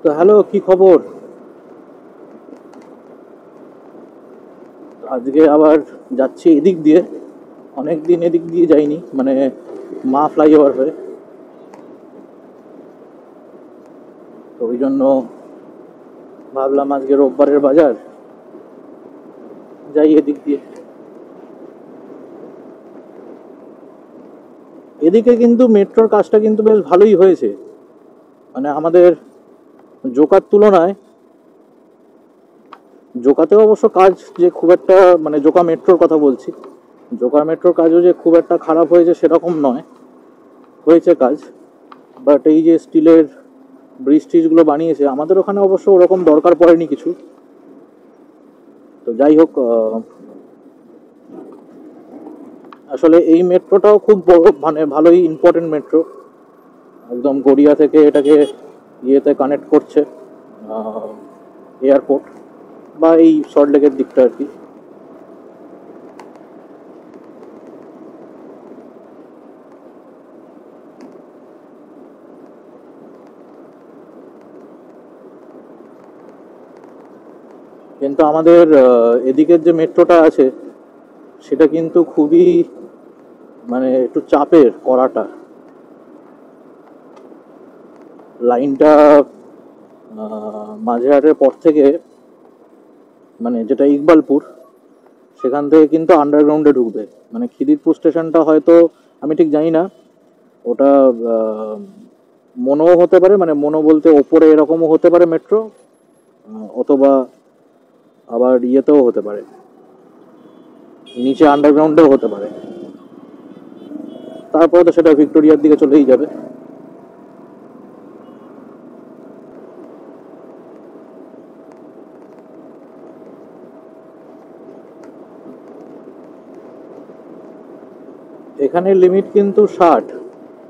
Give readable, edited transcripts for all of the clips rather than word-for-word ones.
তো হ্যালো, কি খবর? আজকে আবার যাচ্ছি এদিক দিয়ে। অনেক দিন এদিক দিয়ে যাইনি, মানে মা ফ্লাইওভার হয়ে। তো ওই জন্য ভাবলাম আজকে রোববারের বাজার, যাই এদিক দিয়ে। এদিকে কিন্তু মেট্রোর কাজটা কিন্তু বেশ ভালোই হয়েছে, মানে আমাদের জোকার তুলনায়। জোকাতেও অবশ্য কাজ যে খুব একটা, মানে জোকা মেট্রোর কথা বলছি, জোকা মেট্রোর কাজও যে খুব একটা খারাপ হয়েছে সেরকম নয়, হয়েছে কাজ। বাট এই যে স্টিলের ব্রিজ টিজগুলো বানিয়েছে, আমাদের ওখানে অবশ্য ওরকম দরকার পড়েনি কিছু। তো যাই হোক, আসলে এই মেট্রোটাও খুব বড়, মানে ভালোই ইম্পর্টেন্ট মেট্রো। একদম গড়িয়া থেকে এটাকে ইয়েতে কানেক্ট করছে, এয়ারপোর্ট বা এই সল্টলেকের দিকটা আর কি। কিন্তু আমাদের এদিকের যে মেট্রোটা আছে সেটা কিন্তু খুবই, মানে একটু চাপের করাটা। লাইনটা মাঝেরহাটের পর থেকে, মানে যেটা ইকবালপুর, সেখান থেকে কিন্তু আন্ডারগ্রাউন্ডে ঢুকবে। মানে খিদিরপুর স্টেশনটা হয়তো আমি ঠিক জানি না, ওটা মনোও হতে পারে, মানে মনো বলতে ওপরে এরকমও হতে পারে মেট্রো, অথবা আবার ইয়েতেও হতে পারে, নিচে আন্ডারগ্রাউন্ডেও হতে পারে। তারপরে তো সেটা ভিক্টোরিয়ার দিকে চলেই যাবে। এখানে লিমিট কিন্তু 60,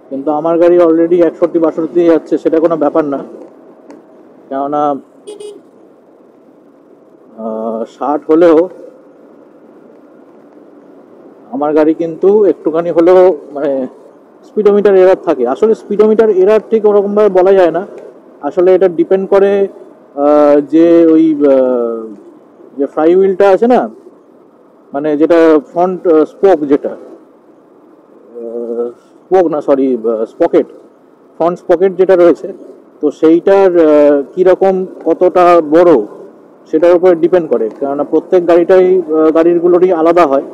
কিন্তু আমার গাড়ি অলরেডি 61-62 যাচ্ছে, সেটা কোনো ব্যাপার না। কেননা 60 হলেও আমার গাড়ি কিন্তু একটুখানি হলেও, মানে স্পিডোমিটার এরার থাকে। আসলে স্পিডোমিটার এরার ঠিক ওরকমভাবে বলা যায় না, আসলে এটা ডিপেন্ড করে যে ওই যে ফ্লাই হুইলটা আছে না, মানে যেটা ফ্রন্ট স্পোক, যেটা স্পোক না, সরি, স্পকেট, ফ্রন্ট স্পকেট যেটা রয়েছে, তো সেইটার কীরকম কতটা বড় সেটার উপরে ডিপেন্ড করে। কেননা প্রত্যেক গাড়িগুলোরই আলাদা হয়।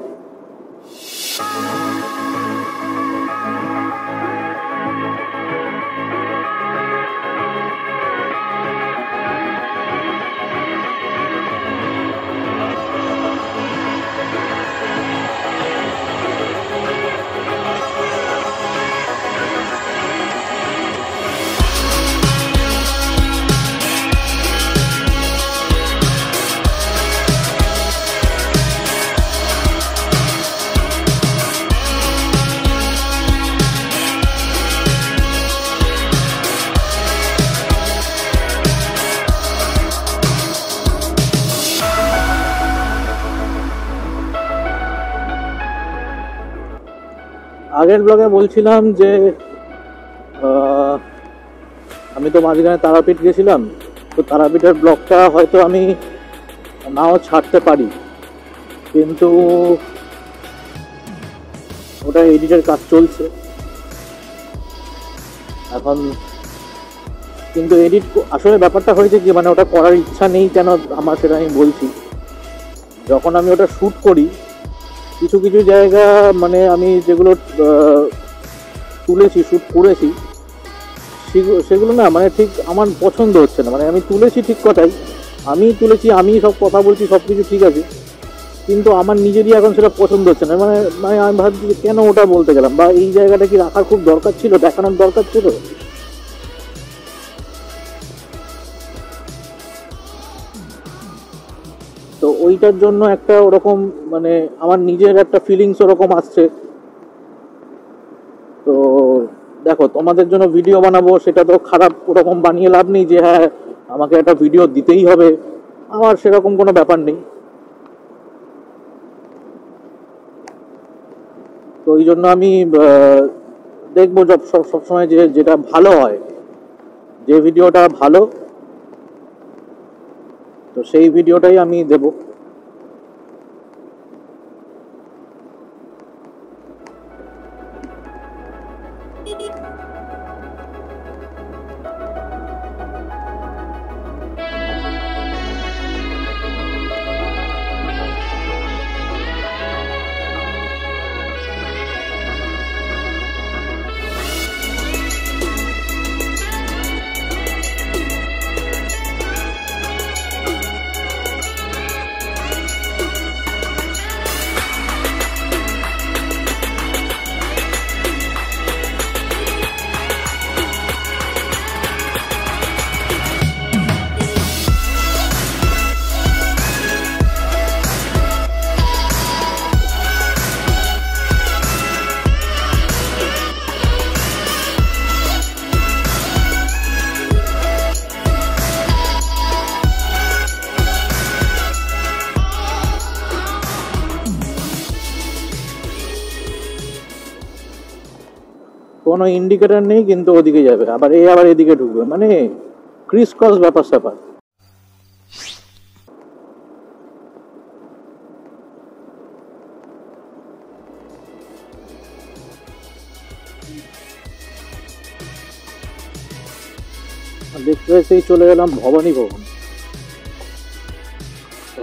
আগের ব্লগে বলছিলাম যে আমি তো মাঝখানে তারাপীঠ গেছিলাম, তো তারাপীঠের ব্লগটা হয়তো আমি নাও ছাড়তে পারি, কিন্তু ওটা এডিটের কাজ চলছে এখন। কিন্তু এডিট আসলে ব্যাপারটা হয়েছে কি, মানে ওটা করার ইচ্ছা নেই কেন আমার, সেটা আমি বলছি। যখন আমি ওটা শ্যুট করি, কিছু কিছু জায়গা, মানে আমি যেগুলো তুলেছি, শ্যুট করেছি, সেগুলো না, মানে ঠিক আমার পছন্দ হচ্ছে না। মানে আমি তুলেছি ঠিক কথাই, আমি তুলেছি, আমি সব কথা বলছি, সব কিছু ঠিক আছে, কিন্তু আমার নিজেরই এখন সেটা পছন্দ হচ্ছে না। মানে মানে আমি ভাবছি যে কেন ওটা বলতে গেলাম, বা এই জায়গাটা কি রাখার খুব দরকার ছিল, দেখানোর দরকার ছিল। তো ওইটার জন্য একটা ওরকম, মানে আমার নিজের একটা ফিলিংস ওরকম আসছে। তো দেখো, তোমাদের জন্য ভিডিও বানাবো, সেটা তো খারাপ ওরকম বানিয়ে লাভ নেই যে হ্যাঁ আমাকে একটা ভিডিও দিতেই হবে, আমার সেরকম কোনো ব্যাপার নেই। তো ওই জন্য আমি দেখবো সবসময় যে যেটা ভালো হয়, যে ভিডিওটা ভালো তো সেই ভিডিওটাই আমি দেব। কোনো ইন্ডিকেটর নেই, কিন্তু ওদিকে যাবে, আবার এদিকে ঢুকবে, মানে ক্রিস ক্রস ব্যাপার স্যাপার। দেখতে এসেই চলে গেলাম ভবানী ভবন।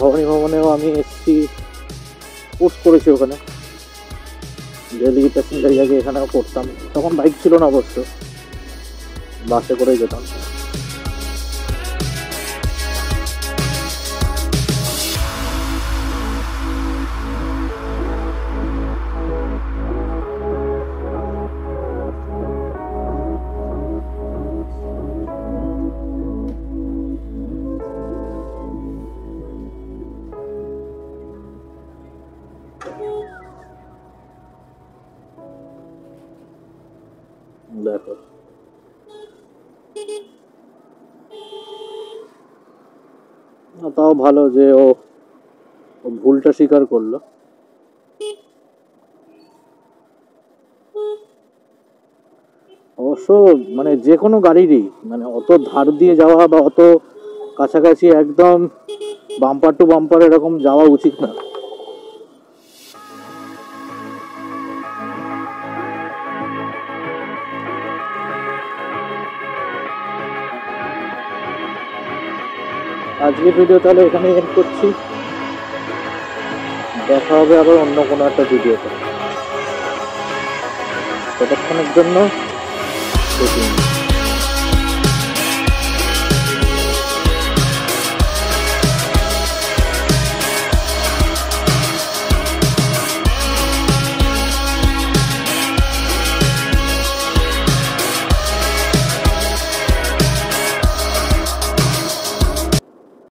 ভবানী ভবনেও আমি এসছি, পোস্ট করেছি ওখানে, ডেলি প্যাসেঞ্জার আগে এখানেও করতাম। তখন বাইক ছিল না অবশ্য, বাসে করেই যেতাম। দেখো তাও ভালো যে ও ভুলটা স্বীকার করলো। অবশ্য মানে যে কোনো গাড়িরই মানে অত ধার দিয়ে যাওয়া বা অত কাছাকাছি একদম বাম্পার টু বাম্পার এরকম যাওয়া উচিত না। আজকের ভিডিও তাহলে এখানে এন্ড করছি, দেখা হবে আবার অন্য কোনো একটা ভিডিওতে। ততক্ষণের জন্য